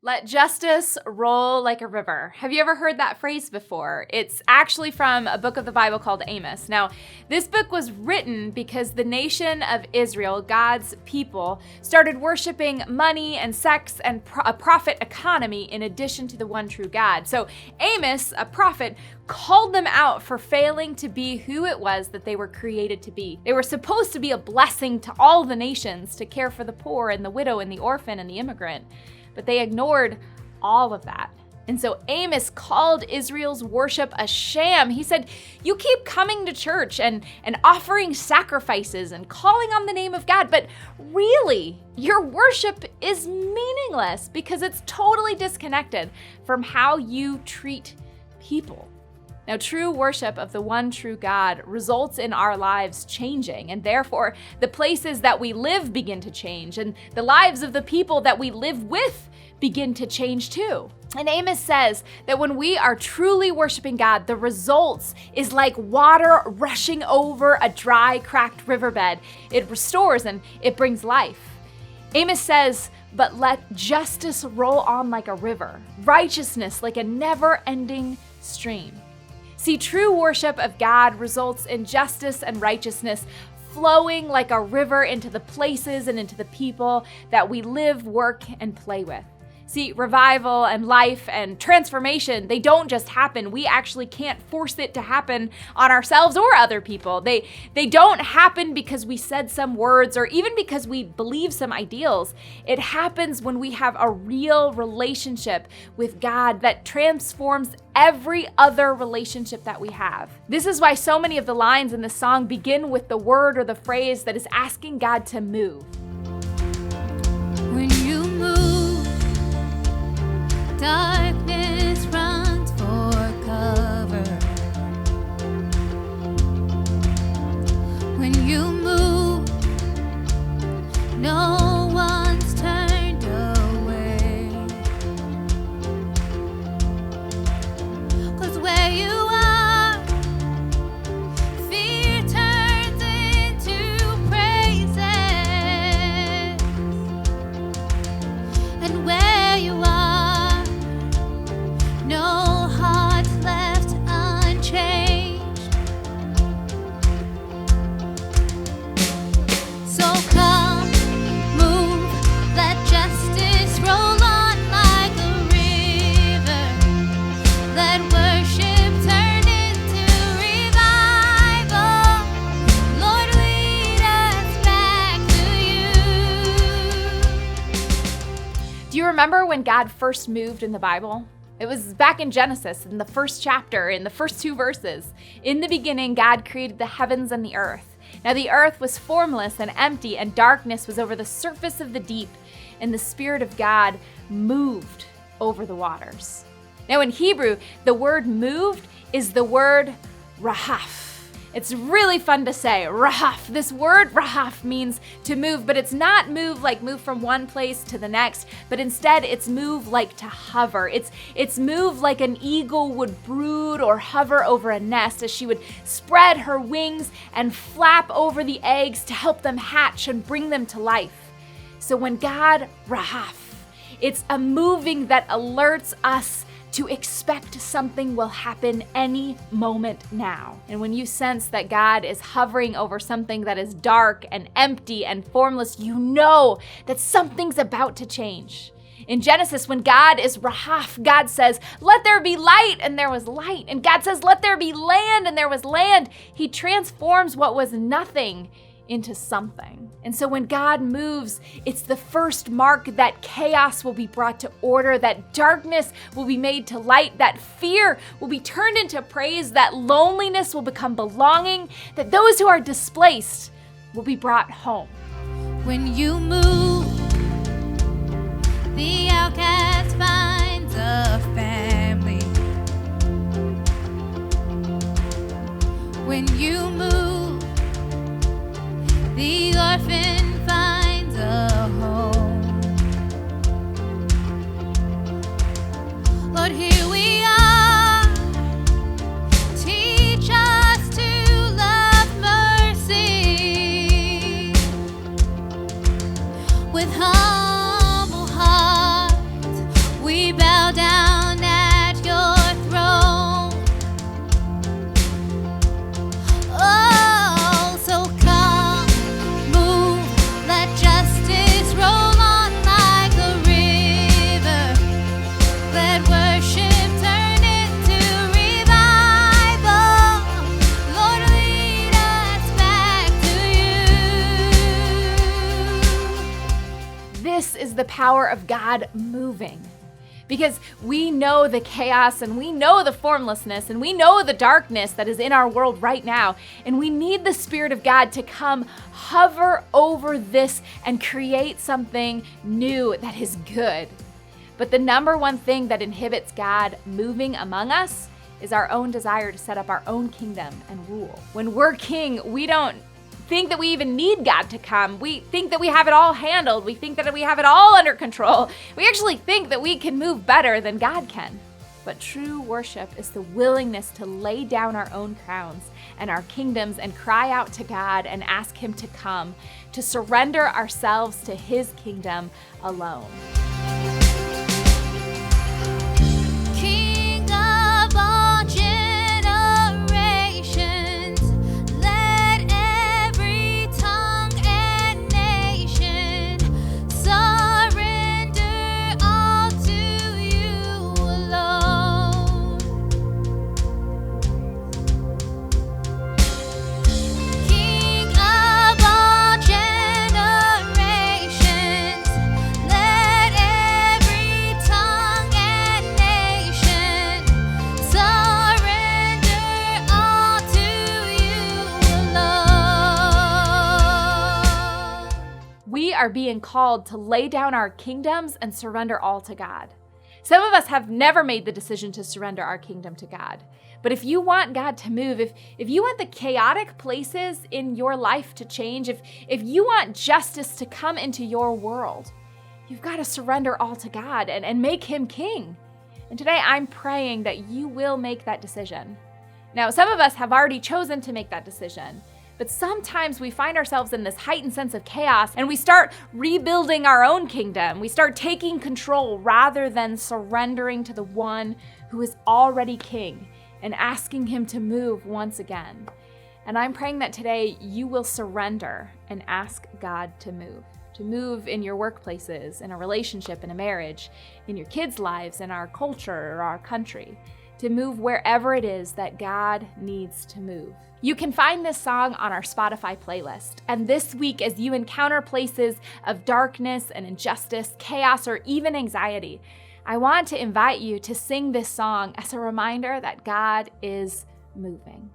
Let justice roll like a river. Have you ever heard that phrase before? It's actually from a book of the Bible called Amos. Now, this book was written because the nation of Israel, God's people, started worshiping money and sex and a profit economy in addition to the one true God. So Amos, a prophet, called them out for failing to be who it was that they were created to be. They were supposed to be a blessing to all the nations, to care for the poor and the widow and the orphan and the immigrant. But they ignored all of that. And so Amos called Israel's worship a sham. He said, you keep coming to church and offering sacrifices and calling on the name of God, but really, your worship is meaningless because it's totally disconnected from how you treat people. Now, true worship of the one true God results in our lives changing, and therefore the places that we live begin to change, and the lives of the people that we live with begin to change too. And Amos says that when we are truly worshiping God, the results is like water rushing over a dry, cracked riverbed. It restores and it brings life. Amos says, but let justice roll on like a river, righteousness like a never-ending stream. See, true worship of God results in justice and righteousness flowing like a river into the places and into the people that we live, work, and play with. See, revival and life and transformation, they don't just happen. We actually can't force it to happen on ourselves or other people. They don't happen because we said some words or even because we believe some ideals. It happens when we have a real relationship with God that transforms every other relationship that we have. This is why so many of the lines in the song begin with the word or the phrase that is asking God to move. When you move, darkness runs for cover. When you move, no one's turned away. 'Cause where you are, fear turns into praises. And where you are, no heart's left unchanged. So come, move, let justice roll on like a river. Let worship turn into revival. Lord, lead us back to you. Do you remember when God first moved in the Bible? It was back in Genesis, in the first chapter, in the first 2 verses. In the beginning, God created the heavens and the earth. Now the earth was formless and empty, and darkness was over the surface of the deep, and the Spirit of God moved over the waters. Now in Hebrew, the word moved is the word rahaf. It's really fun to say, rahaf. This word rahaf means to move, but it's not move like move from one place to the next, but instead it's move like to hover. It's move like an eagle would brood or hover over a nest as she would spread her wings and flap over the eggs to help them hatch and bring them to life. So when God rahaf, it's a moving that alerts us to expect something will happen any moment now. And when you sense that God is hovering over something that is dark and empty and formless, you know that something's about to change. In Genesis, when God is rahaf, God says, let there be light, and there was light. And God says, let there be land, and there was land. He transforms what was nothing into something. And so when God moves, it's the first mark that chaos will be brought to order, that darkness will be made to light, that fear will be turned into praise, that loneliness will become belonging, that those who are displaced will be brought home. When you move, the outcast finds a family. When you move, the orphan finds a home. Lord, here we are. Teach us to love mercy with humble heart. power of God moving. Because we know the chaos and we know the formlessness and we know the darkness that is in our world right now. And we need the Spirit of God to come hover over this and create something new that is good. But the number one thing that inhibits God moving among us is our own desire to set up our own kingdom and rule. When we're king, we don't think that we even need God to come. We think that we have it all handled. We think that we have it all under control. We actually think that we can move better than God can. But true worship is the willingness to lay down our own crowns and our kingdoms and cry out to God and ask Him to come, to surrender ourselves to His kingdom alone. King of all generations, let every tongue and nation surrender all to you alone. King of all generations, let every tongue and nation surrender all to you alone. We are being called to lay down our kingdoms and surrender all to God. Some of us have never made the decision to surrender our kingdom to God. But if you want God to move, if you want the chaotic places in your life to change, if you want justice to come into your world, you've got to surrender all to God and make Him king. And today I'm praying that you will make that decision. Now, some of us have already chosen to make that decision, but sometimes we find ourselves in this heightened sense of chaos and we start rebuilding our own kingdom. We start taking control rather than surrendering to the one who is already king and asking Him to move once again. And I'm praying that today you will surrender and ask God to move in your workplaces, in a relationship, in a marriage, in your kids' lives, in our culture or our country, to move wherever it is that God needs to move. You can find this song on our Spotify playlist. And this week, as you encounter places of darkness and injustice, chaos, or even anxiety, I want to invite you to sing this song as a reminder that God is moving.